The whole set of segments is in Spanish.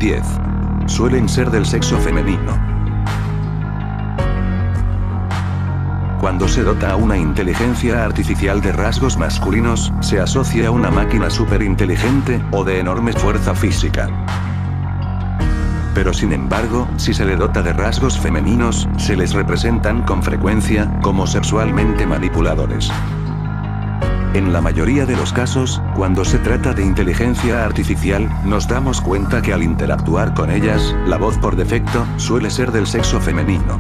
10. Suelen ser del sexo femenino. Cuando se dota a una inteligencia artificial de rasgos masculinos, se asocia a una máquina superinteligente, o de enorme fuerza física. Pero sin embargo, si se le dota de rasgos femeninos, se les representan con frecuencia, como sexualmente manipuladores. En la mayoría de los casos, cuando se trata de inteligencia artificial, nos damos cuenta que al interactuar con ellas, la voz por defecto, suele ser del sexo femenino.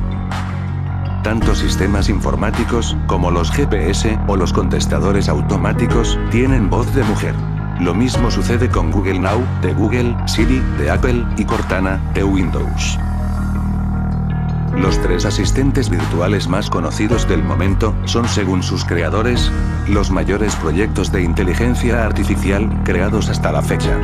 Tanto sistemas informáticos, como los GPS, o los contestadores automáticos, tienen voz de mujer. Lo mismo sucede con Google Now, de Google, Siri, de Apple, y Cortana, de Windows. Los 3 asistentes virtuales más conocidos del momento, son según sus creadores, los mayores proyectos de inteligencia artificial, creados hasta la fecha.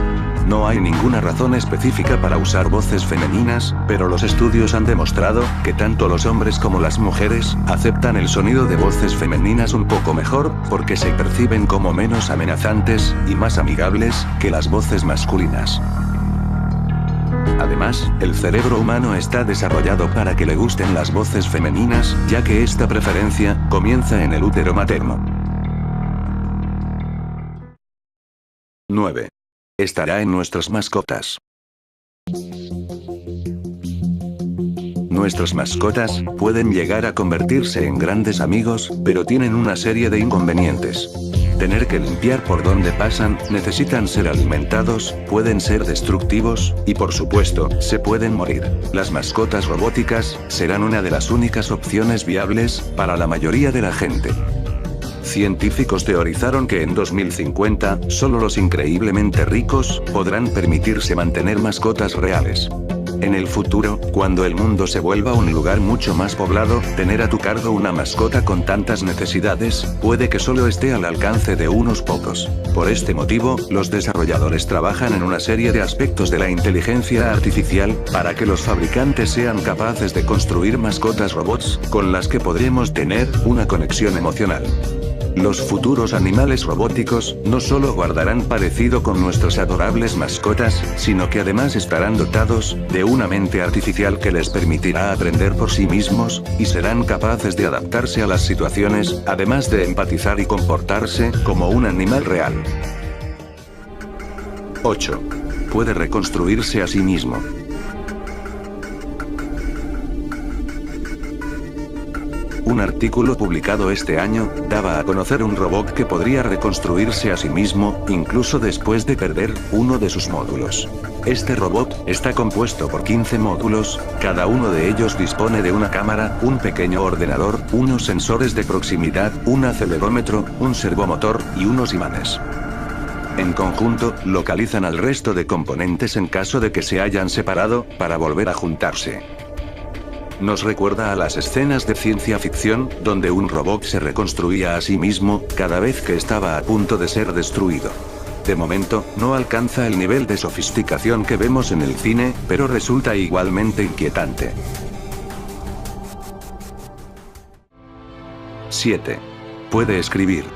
No hay ninguna razón específica para usar voces femeninas, pero los estudios han demostrado, que tanto los hombres como las mujeres, aceptan el sonido de voces femeninas un poco mejor, porque se perciben como menos amenazantes, y más amigables, que las voces masculinas. Además, el cerebro humano está desarrollado para que le gusten las voces femeninas, ya que esta preferencia, comienza en el útero materno. 9. Estará en nuestras mascotas. Nuestras mascotas pueden llegar a convertirse en grandes amigos, pero tienen una serie de inconvenientes. Tener que limpiar por donde pasan, necesitan ser alimentados, pueden ser destructivos, y por supuesto, se pueden morir. Las mascotas robóticas serán una de las únicas opciones viables para la mayoría de la gente. Científicos teorizaron que en 2050, solo los increíblemente ricos podrán permitirse mantener mascotas reales. En el futuro, cuando el mundo se vuelva un lugar mucho más poblado, tener a tu cargo una mascota con tantas necesidades, puede que solo esté al alcance de unos pocos. Por este motivo, los desarrolladores trabajan en una serie de aspectos de la inteligencia artificial, para que los fabricantes sean capaces de construir mascotas robots, con las que podremos tener una conexión emocional. Los futuros animales robóticos, no solo guardarán parecido con nuestras adorables mascotas, sino que además estarán dotados de una mente artificial que les permitirá aprender por sí mismos, y serán capaces de adaptarse a las situaciones, además de empatizar y comportarse como un animal real. 8. Puede reconstruirse a sí mismo. Un artículo publicado este año, daba a conocer un robot que podría reconstruirse a sí mismo, incluso después de perder uno de sus módulos. Este robot está compuesto por 15 módulos, cada uno de ellos dispone de una cámara, un pequeño ordenador, unos sensores de proximidad, un acelerómetro, un servomotor, y unos imanes. En conjunto, localizan al resto de componentes en caso de que se hayan separado, para volver a juntarse. Nos recuerda a las escenas de ciencia ficción, donde un robot se reconstruía a sí mismo, cada vez que estaba a punto de ser destruido. De momento, no alcanza el nivel de sofisticación que vemos en el cine, pero resulta igualmente inquietante. 7. Puede escribir.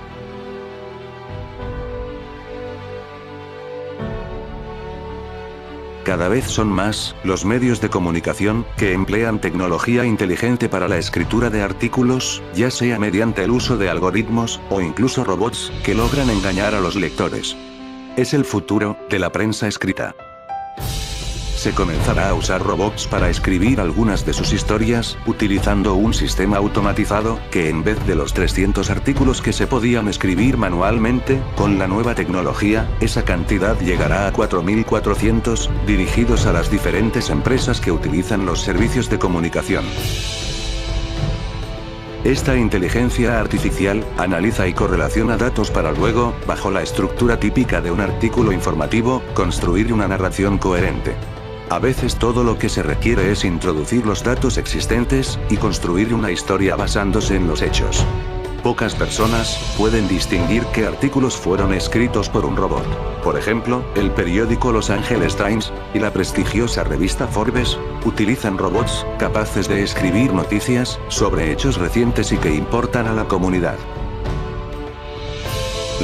Cada vez son más los medios de comunicación que emplean tecnología inteligente para la escritura de artículos, ya sea mediante el uso de algoritmos, o incluso robots, que logran engañar a los lectores. Es el futuro de la prensa escrita. Se comenzará a usar robots para escribir algunas de sus historias, utilizando un sistema automatizado, que en vez de los 300 artículos que se podían escribir manualmente, con la nueva tecnología, esa cantidad llegará a 4.400, dirigidos a las diferentes empresas que utilizan los servicios de comunicación. Esta inteligencia artificial analiza y correlaciona datos para luego, bajo la estructura típica de un artículo informativo, construir una narración coherente. A veces todo lo que se requiere es introducir los datos existentes, y construir una historia basándose en los hechos. Pocas personas pueden distinguir qué artículos fueron escritos por un robot. Por ejemplo, el periódico Los Angeles Times, y la prestigiosa revista Forbes, utilizan robots capaces de escribir noticias sobre hechos recientes y que importan a la comunidad.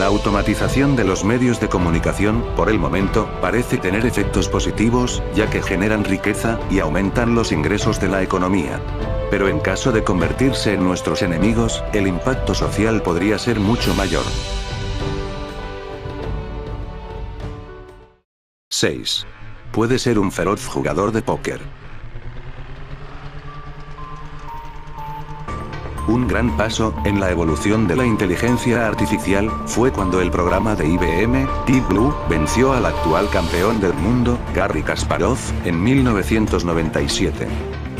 La automatización de los medios de comunicación, por el momento, parece tener efectos positivos, ya que generan riqueza y aumentan los ingresos de la economía. Pero en caso de convertirse en nuestros enemigos, el impacto social podría ser mucho mayor. 6. Puede ser un feroz jugador de póker. Un gran paso en la evolución de la inteligencia artificial fue cuando el programa de IBM, Deep Blue, venció al actual campeón del mundo, Garry Kasparov, en 1997.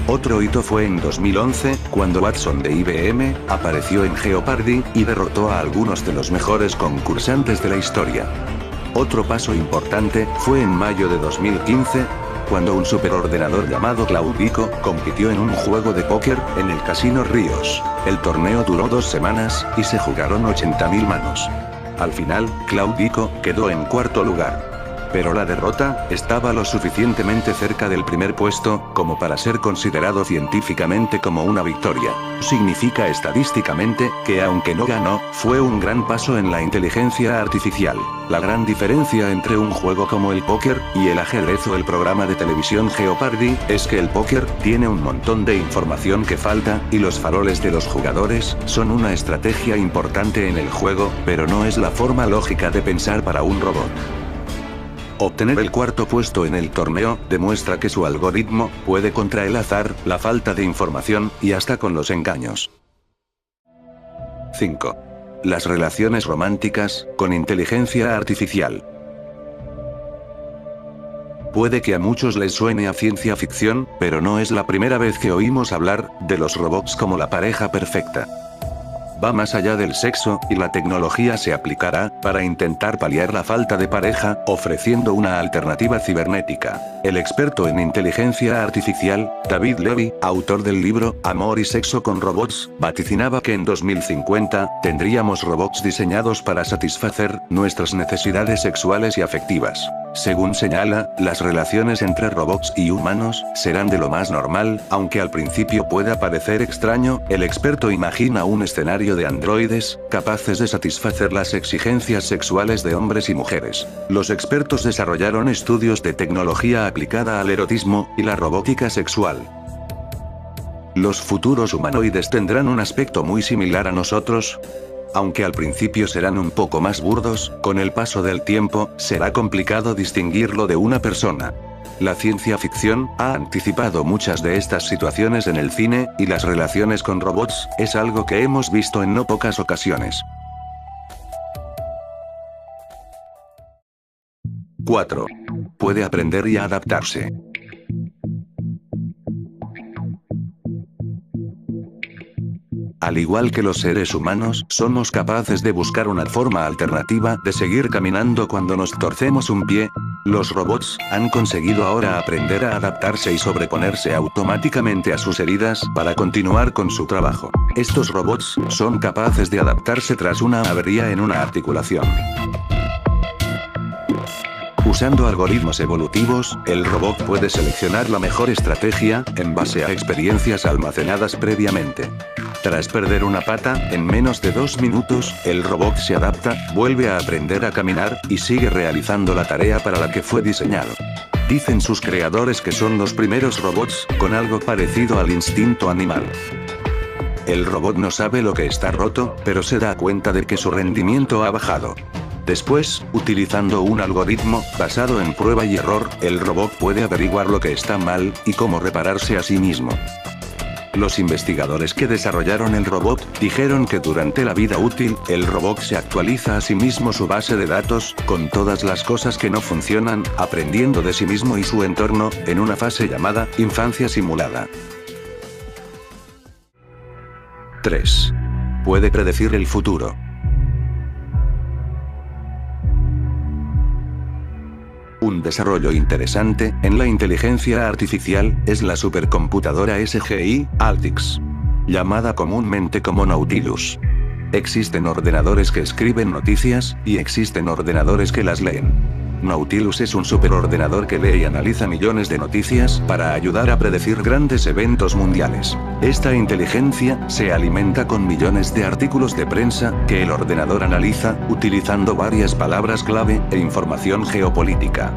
Otro hito fue en 2011, cuando Watson de IBM apareció en Jeopardy y derrotó a algunos de los mejores concursantes de la historia. Otro paso importante fue en mayo de 2015, cuando un superordenador llamado Claudico compitió en un juego de póker en el Casino Ríos. El torneo duró 2 semanas, y se jugaron 80.000 manos. Al final, Claudico quedó en cuarto lugar. Pero la derrota estaba lo suficientemente cerca del primer puesto como para ser considerado científicamente como una victoria. Significa estadísticamente que aunque no ganó, fue un gran paso en la inteligencia artificial. La gran diferencia entre un juego como el póker y el ajedrez o el programa de televisión Jeopardy es que el póker tiene un montón de información que falta, y los faroles de los jugadores son una estrategia importante en el juego, pero no es la forma lógica de pensar para un robot. Obtener el cuarto puesto en el torneo demuestra que su algoritmo puede contra el azar, la falta de información, y hasta con los engaños. 5. Las relaciones románticas con inteligencia artificial. Puede que a muchos les suene a ciencia ficción, pero no es la primera vez que oímos hablar de los robots como la pareja perfecta. Va más allá del sexo, y la tecnología se aplicará para intentar paliar la falta de pareja, ofreciendo una alternativa cibernética. El experto en inteligencia artificial, David Levy, autor del libro Amor y sexo con robots, vaticinaba que en 2050 tendríamos robots diseñados para satisfacer nuestras necesidades sexuales y afectivas. Según señala, las relaciones entre robots y humanos serán de lo más normal, aunque al principio pueda parecer extraño. El experto imagina un escenario de androides capaces de satisfacer las exigencias sexuales de hombres y mujeres. Los expertos desarrollaron estudios de tecnología aplicada al erotismo y la robótica sexual. Los futuros humanoides tendrán un aspecto muy similar a nosotros. Aunque al principio serán un poco más burdos, con el paso del tiempo, será complicado distinguirlo de una persona. La ciencia ficción ha anticipado muchas de estas situaciones en el cine, y las relaciones con robots es algo que hemos visto en no pocas ocasiones. 4. Puede aprender y adaptarse. Al igual que los seres humanos, somos capaces de buscar una forma alternativa de seguir caminando cuando nos torcemos un pie. Los robots han conseguido ahora aprender a adaptarse y sobreponerse automáticamente a sus heridas para continuar con su trabajo. Estos robots son capaces de adaptarse tras una avería en una articulación. Usando algoritmos evolutivos, el robot puede seleccionar la mejor estrategia, en base a experiencias almacenadas previamente. Tras perder una pata, en menos de 2 minutos, el robot se adapta, vuelve a aprender a caminar, y sigue realizando la tarea para la que fue diseñado. Dicen sus creadores que son los primeros robots con algo parecido al instinto animal. El robot no sabe lo que está roto, pero se da cuenta de que su rendimiento ha bajado. Después, utilizando un algoritmo basado en prueba y error, el robot puede averiguar lo que está mal y cómo repararse a sí mismo. Los investigadores que desarrollaron el robot dijeron que durante la vida útil, el robot se actualiza a sí mismo su base de datos, con todas las cosas que no funcionan, aprendiendo de sí mismo y su entorno, en una fase llamada infancia simulada. 3. Puede predecir el futuro. Un desarrollo interesante en la inteligencia artificial es la supercomputadora SGI Altix, llamada comúnmente como Nautilus. Existen ordenadores que escriben noticias, y existen ordenadores que las leen. Nautilus es un superordenador que lee y analiza millones de noticias para ayudar a predecir grandes eventos mundiales. Esta inteligencia se alimenta con millones de artículos de prensa, que el ordenador analiza, utilizando varias palabras clave e información geopolítica.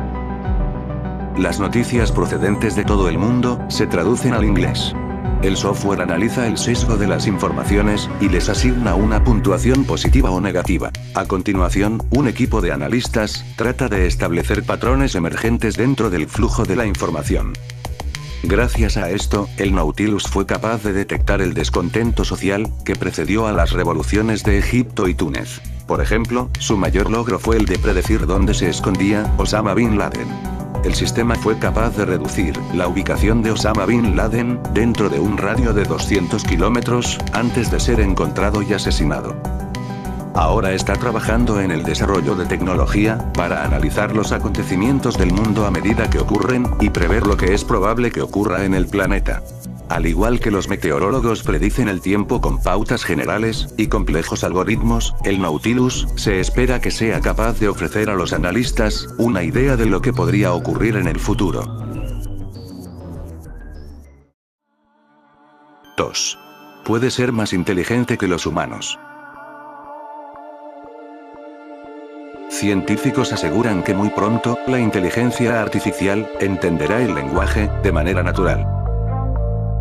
Las noticias procedentes de todo el mundo se traducen al inglés. El software analiza el sesgo de las informaciones y les asigna una puntuación positiva o negativa. A continuación, un equipo de analistas trata de establecer patrones emergentes dentro del flujo de la información. Gracias a esto, el Nautilus fue capaz de detectar el descontento social que precedió a las revoluciones de Egipto y Túnez. Por ejemplo, su mayor logro fue el de predecir dónde se escondía Osama Bin Laden. El sistema fue capaz de reducir la ubicación de Osama Bin Laden dentro de un radio de 200 kilómetros antes de ser encontrado y asesinado. Ahora está trabajando en el desarrollo de tecnología para analizar los acontecimientos del mundo a medida que ocurren y prever lo que es probable que ocurra en el planeta. Al igual que los meteorólogos predicen el tiempo con pautas generales y complejos algoritmos, el Nautilus se espera que sea capaz de ofrecer a los analistas una idea de lo que podría ocurrir en el futuro. 2. Puede ser más inteligente que los humanos. Científicos aseguran que muy pronto, la inteligencia artificial entenderá el lenguaje de manera natural.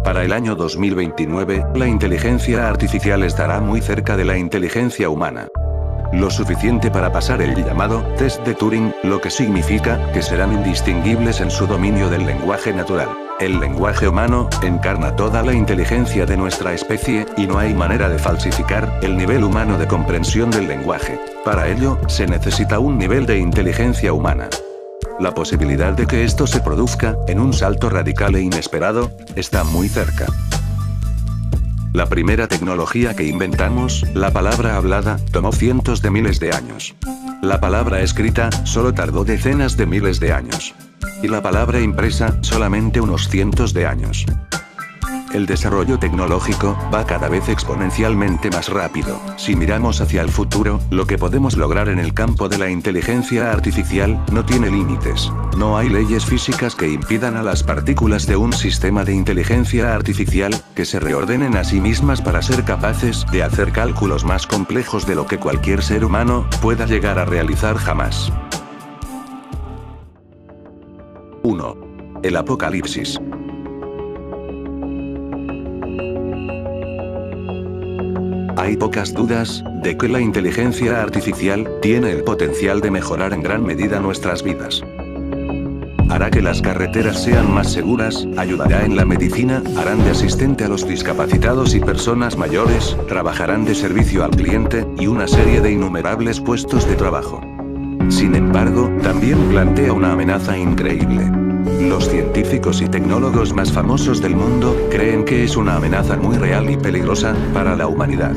Para el año 2029, la inteligencia artificial estará muy cerca de la inteligencia humana. Lo suficiente para pasar el llamado test de Turing, lo que significa que serán indistinguibles en su dominio del lenguaje natural. El lenguaje humano encarna toda la inteligencia de nuestra especie, y no hay manera de falsificar el nivel humano de comprensión del lenguaje. Para ello, se necesita un nivel de inteligencia humana. La posibilidad de que esto se produzca, en un salto radical e inesperado, está muy cerca. La primera tecnología que inventamos, la palabra hablada, tomó cientos de miles de años. La palabra escrita, solo tardó decenas de miles de años. Y la palabra impresa, solamente unos cientos de años. El desarrollo tecnológico va cada vez exponencialmente más rápido. Si miramos hacia el futuro, lo que podemos lograr en el campo de la inteligencia artificial no tiene límites. No hay leyes físicas que impidan a las partículas de un sistema de inteligencia artificial que se reordenen a sí mismas para ser capaces de hacer cálculos más complejos de lo que cualquier ser humano pueda llegar a realizar jamás. 1. El apocalipsis. Hay pocas dudas de que la inteligencia artificial tiene el potencial de mejorar en gran medida nuestras vidas. Hará que las carreteras sean más seguras, ayudará en la medicina, harán de asistente a los discapacitados y personas mayores, trabajarán de servicio al cliente, y una serie de innumerables puestos de trabajo. Sin embargo, también plantea una amenaza increíble. Los científicos y tecnólogos más famosos del mundo creen que es una amenaza muy real y peligrosa para la humanidad.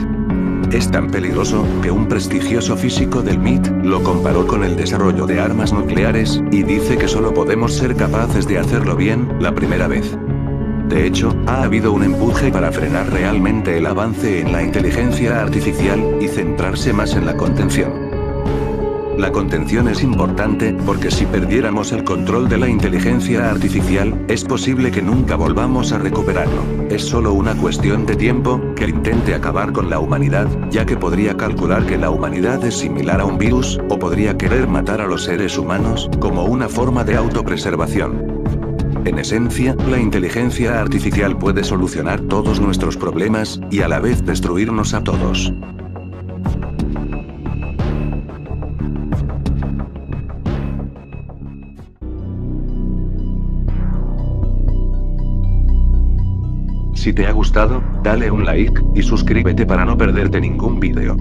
Es tan peligroso que un prestigioso físico del MIT lo comparó con el desarrollo de armas nucleares, y dice que solo podemos ser capaces de hacerlo bien la primera vez. De hecho, ha habido un empuje para frenar realmente el avance en la inteligencia artificial y centrarse más en la contención. La contención es importante porque si perdiéramos el control de la inteligencia artificial, es posible que nunca volvamos a recuperarlo. Es solo una cuestión de tiempo que intente acabar con la humanidad, ya que podría calcular que la humanidad es similar a un virus, o podría querer matar a los seres humanos como una forma de autopreservación. En esencia, la inteligencia artificial puede solucionar todos nuestros problemas y a la vez destruirnos a todos. Si te ha gustado, dale un like, y suscríbete para no perderte ningún vídeo.